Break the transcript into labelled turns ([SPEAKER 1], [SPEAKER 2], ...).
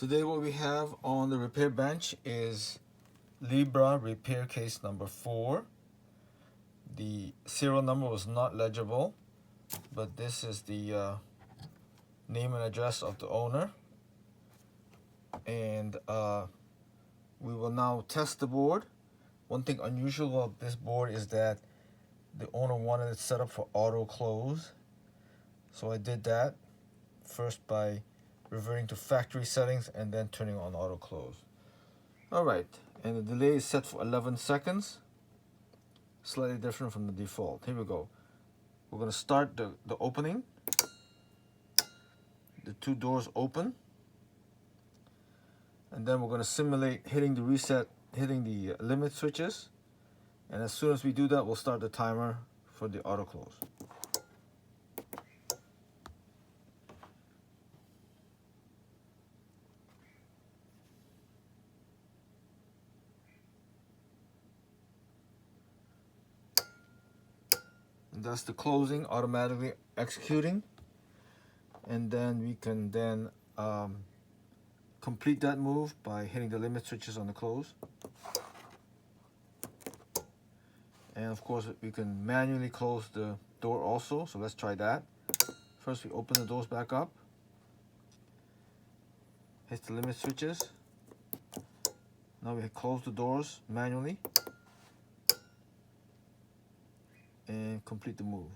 [SPEAKER 1] Today what we have on the repair bench is Libra repair case number 4. The serial number was not legible, but this is the name and address of the owner. And we will now test the board. One thing unusual about this board is that the owner wanted it set up for auto close. So I did that first by reverting to factory settings and then turning on auto close. Alright, and the delay is set for 11 seconds. Slightly different from the default. Here we go. We're going to start the opening. The two doors open. And then we're going to simulate hitting the limit switches. And as soon as we do that, we'll start the timer for the auto close. And that's the closing automatically executing. And then we can then complete that move by hitting the limit switches on the close. And of course we can manually close the door also, so let's try that. First we open the doors back up, hit the limit switches. Now we close the doors manually and complete the move.